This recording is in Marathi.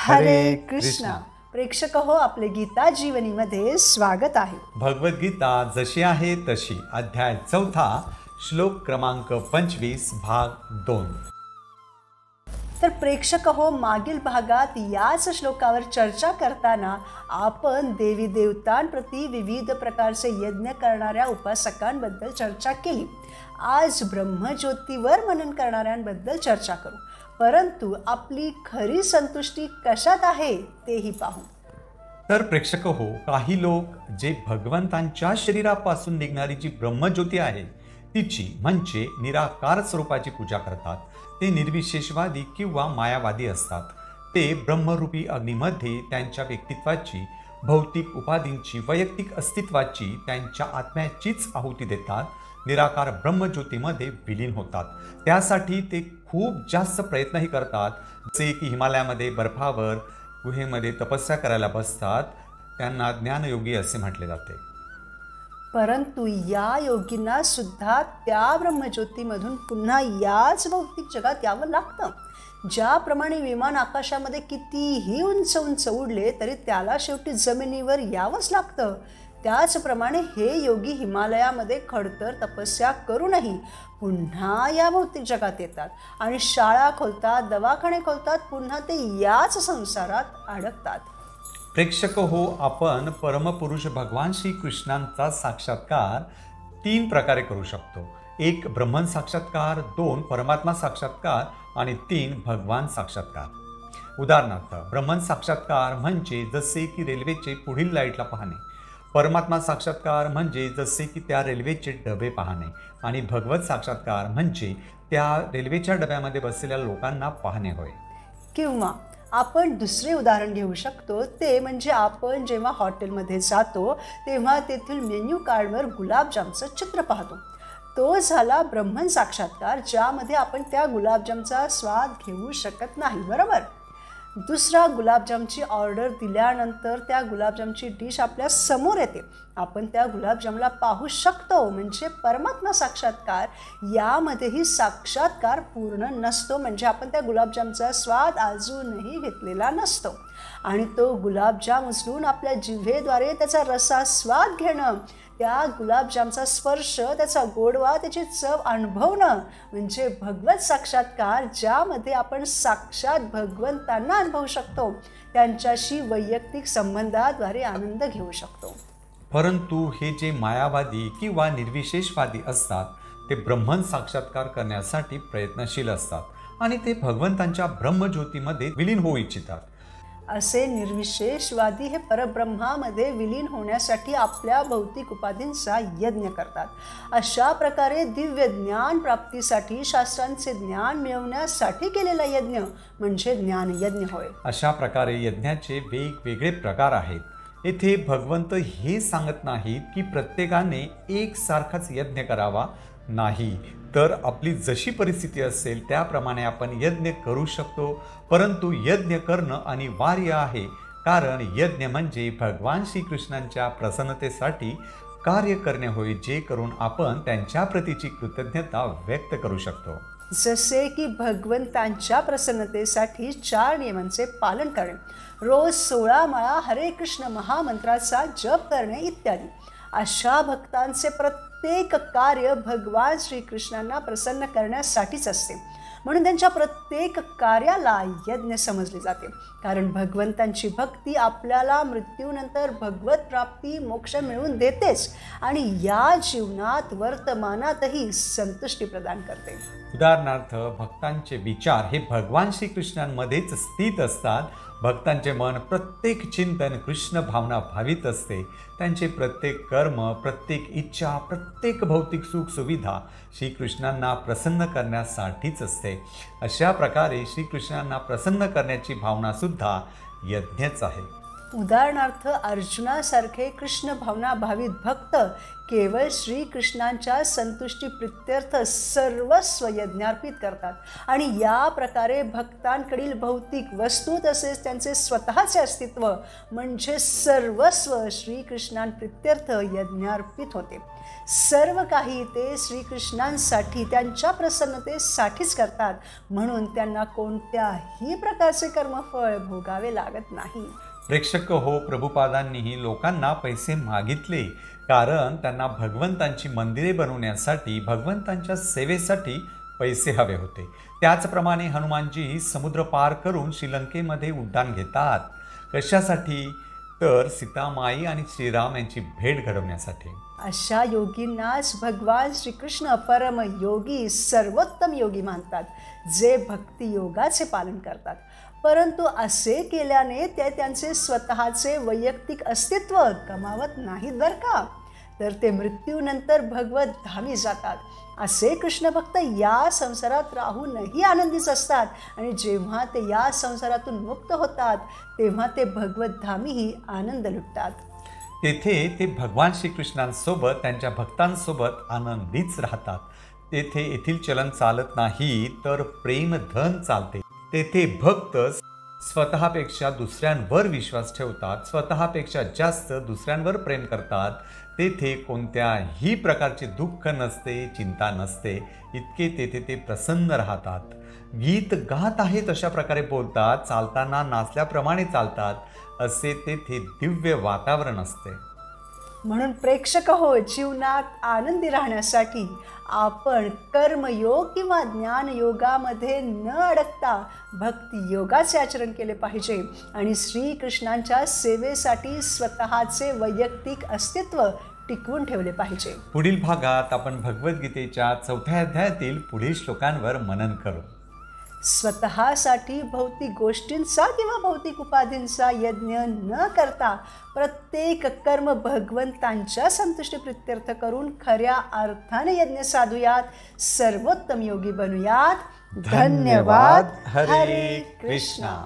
हरे कृष्ण. प्रेक्षक हो, आपले गीता जीवनीमध्ये स्वागत आहे. भगवद्गीता जशी आहे तशी, अध्याय 4, श्लोक क्रमांक 25, भाग 2. तर प्रेक्षक हो, मागील भागात याच श्लोकावर चर्चा करताना आपण देवी देवतांप्रती विविध प्रकारचे यज्ञ करणाऱ्या उपासकांबद्दल चर्चा केली. आज ब्रह्मज्योतीवर मनन करणाऱ्यांबद्दल चर्चा करू. परंतु आपली खरी संतुष्टी कशात आहे तेही पाहू. तर प्रेक्षक हो, काही लोक जे भगवंतांच्या शरीरापासून निघणारी जी ब्रह्मज्योती आहे तिची म्हणजे निराकार स्वरूपाची पूजा करतात. ते निर्विशेषवादी किंवा मायावादी असतात. ते ब्रह्मरूपी अग्नीमध्ये त्यांच्या व्यक्तित्वाची, भौतिक उपाधींची, वैयक्तिक अस्तित्वाची, त्यांच्या आत्म्याचीच आहुती देतात. निराकार ब्रह्मज्योतीमध्ये विलीन होतात. त्यासाठी ते खूप जास्त प्रयत्नही करतात. जसे की हिमालयामध्ये बर्फावर गुहेमध्ये तपस्या करायला बसतात. त्यांना ज्ञानयोगी असे म्हटले जाते. परंतु या योगींना सुद्धा त्या ब्रह्मज्योतीमधून पुन्हा याच भौतिक जगात यावं लागतं. ज्याप्रमाणे विमान आकाशामध्ये कितीही उंच उंच उडले तरी त्याला शेवटी जमिनीवर यावंच लागतं, त्याचप्रमाणे हे योगी हिमालयामध्ये खडतर तपस्या करूनही पुन्हा या भौतिक जगात येतात आणि शाळा खोलतात, दवाखाने खोलतात, पुन्हा ते याच संसारात अडकतात. प्रेक्षक हो, आपण परमपुरुष भगवान श्रीकृष्णांचा साक्षात्कार 3 प्रकारे करू शकतो. 1 ब्रह्मन साक्षात्कार, 2 परमात्मा साक्षात्कार आणि 3 भगवान साक्षात्कार. उदाहरणार्थ, ब्रह्मन साक्षात्कार म्हणजे जसे की रेल्वेचे पुढील लाईटला पाहणे. परमात्मा साक्षात्कार म्हणजे जसे की त्या रेल्वेचे डबे पाहणे. आणि भगवत साक्षात्कार म्हणजे त्या रेल्वेच्या डब्यामध्ये बसलेल्या लोकांना पाहणे होय. किंवा आपण दुसरे उदाहरण घेऊ शकतो, ते म्हणजे आपण जेव्हा हॉटेलमध्ये जातो तेव्हा तेथील मेन्यू कार्डवर गुलाबजामचं चित्र पाहतो. तो झाला ब्रह्मन साक्षात्कार, ज्यामध्ये आपण त्या गुलाबजामचा स्वाद घेऊ शकत नाही, बरोबर. दुसरा, गुलाबजामची ऑर्डर दिल्यानंतर त्या गुलाबजामची डिश आपल्या समोर येते. आपण त्या गुलाबजामला पाहू शकतो, म्हणजे परमात्मा साक्षात्कार. यामध्येही साक्षात्कार पूर्ण नसतो, म्हणजे आपण त्या गुलाबजामचा स्वाद अजूनही घेतलेला नसतो. आणि तो गुलाबजाम उचलून आपल्या जिव्हेद्वारे त्याचा रसास्वाद घेणं, त्या गुलाबजामचा स्पर्श, त्याचा गोडवा, त्याची चव अनुभवणं म्हणजे भगवत साक्षात्कार, ज्यामध्ये आपण साक्षात भगवंतांना अनुभवू शकतो, त्यांच्याशी वैयक्तिक संबंधाद्वारे आनंद घेऊ शकतो. परंतु हे जे मायावादी किंवा निर्विशेषवादी असतात ते ब्रह्मन साक्षात्कार करण्यासाठी प्रयत्नशील असतात आणि ते भगवंतांच्या ब्रह्मज्योतीमध्ये विलीन होऊ इच्छितात. असे निर्विशेषवादी हे परब्रह्मामध्ये विलीन होण्यासाठी आपल्या भौतिक उपाधींचा यज्ञ करतात. अशा प्रकारे दिव्य ज्ञान प्राप्तीसाठी, शास्त्रांचे ज्ञान मिळवण्यासाठी केलेला यज्ञ म्हणजे ज्ञानयज्ञ होय. अशा प्रकारे यज्ञाचे वेगवेगळे प्रकार आहेत. येथे भगवंत हे सांगत नाहीत की प्रत्येकाने एकसारखाच यज्ञ करावा, नाही तर आपली जशी परिस्थिती असेल त्याप्रमाणे आपण यज्ञ करू शकतो. परंतु यज्ञ करणं अनिवार्य आहे, कारण यज्ञ म्हणजे भगवान श्रीकृष्णांच्या प्रसन्नतेसाठी कार्य करणे होय, जे करून आपण त्यांच्या प्रतीची कृतज्ञता व्यक्त करू शकतो. जसे की भगवंतांच्या प्रसन्नतेसाठी 4 नियमांचे पालन करणे, रोज 16 माळा हरे कृष्ण महामंत्राचा जप करणे इत्यादी. अशा भक्तांचे प्रत्येक कार्य भगवान श्रीकृष्णांना प्रसन्न करण्यासाठीच असते. म्हणून त्यांच्या प्रत्येक कार्याला यज्ञ समजले जाते, कारण भगवंतांची भक्ती आपल्याला मृत्यूनंतर भगवत प्राप्ती, मोक्ष मिळवून देतेच आणि या जीवनात वर्तमानातही संतुष्टी प्रदान करते. उदाहरणार्थ, भक्तांचे विचार हे भगवान श्रीकृष्णांमध्येच स्थित असतात. भक्तांचे मन प्रत्येक चिंतन कृष्ण भावना भावित असते. त्यांचे प्रत्येक कर्म, प्रत्येक इच्छा, प्रत्येक भौतिक सुख सुविधा श्रीकृष्णांना प्रसन्न करण्यासाठीच असते. अशा प्रकारे श्रीकृष्णांना प्रसन्न करण्याची भावनासुद्धा यज्ञच आहे. उदाहरणार्थ अर्जुनासारखे कृष्ण भावना भावित भक्त केवळ श्रीकृष्णांच्या संतुष्टी प्रित्यर्थ सर्वस्व यज्ञार्पित करतात आणि या प्रकारे भक्तांकडील भौतिक वस्तू तसेच त्यांचे स्वतःचे अस्तित्व म्हणजे सर्वस्व श्रीकृष्णांप्रित्यर्थ यज्ञार्पित होते. सर्व काही ते श्रीकृष्णांसाठी त्यांच्या प्रसन्नतेसाठीच करतात, म्हणून त्यांना कोणत्याही प्रकारचे कर्मफळ भोगावे लागत नाही. प्रेक्षक हो, प्रभुपादांनीही लोकांना पैसे मागितले, कारण त्यांना भगवंतांची मंदिरे बनवण्यासाठी, भगवंतांच्या सेवेसाठी पैसे हवे होते. त्याचप्रमाणे हनुमानजी समुद्र पार करून श्रीलंकेमध्ये उड्डाण घेतात. कशासाठी? तर सीतामाई आणि श्रीराम यांची भेट घडवण्यासाठी. अशा योगींनाच भगवान श्रीकृष्ण परम योगी, सर्वोत्तम योगी मानतात, जे भक्ती योगाचे पालन करतात. परंतु असे केल्याने ते त्यांचे स्वतःचे वैयक्तिक अस्तित्व गमावत नाहीत बरं का, तर ते मृत्यूनंतर भगवत धामी जातात. असे कृष्ण भक्त या संसारात राहूनही आनंदीच असतात आणि जेव्हा ते या संसारातून मुक्त होतात तेव्हा ते भगवत धामीही आनंद लुटतात. तेथे ते भगवान श्रीकृष्णांसोबत, त्यांच्या भक्तांसोबत आनंदीच राहतात. तेथे येथील चलन चालत नाही, तर प्रेमधन चालते. तेथे भक्त स्वतःपेक्षा दुसऱ्यांवर विश्वास ठेवतात, स्वतःपेक्षा जास्त दुसऱ्यांवर प्रेम करतात. तेथे कोणत्याही प्रकारचे दुःख नसते, चिंता नसते. इतके तेथे ते प्रसन्न राहतात. गीत गात आहेत अशा प्रकारे बोलतात, चालताना नाचल्याप्रमाणे चालतात. असे तेथे दिव्य वातावरण असते. म्हणून प्रेक्षक हो, जीवनात आनंदी राहण्यासाठी आपण कर्मयोग किंवा ज्ञानयोगामध्ये न अडकता भक्ती योगाचे आचरण केले पाहिजे आणि श्रीकृष्णांच्या सेवेसाठी स्वतःचे वैयक्तिक अस्तित्व टिकवून ठेवले पाहिजे. पुढील भागात आपण भगवद्गीतेच्या 4थ्या अध्यायातील पुढील श्लोकांवर मनन करू. स्वतःसाठी भौतिक गोष्टींचा किंवा भौतिक उपाधींचा यज्ञ न करता प्रत्येक कर्म भगवंतांच्या संतुष्टी प्रित्यर्थ करून खऱ्या अर्थाने यज्ञ साधूयात, सर्वोत्तम योगी बनूयात. धन्यवाद. हरे कृष्णा.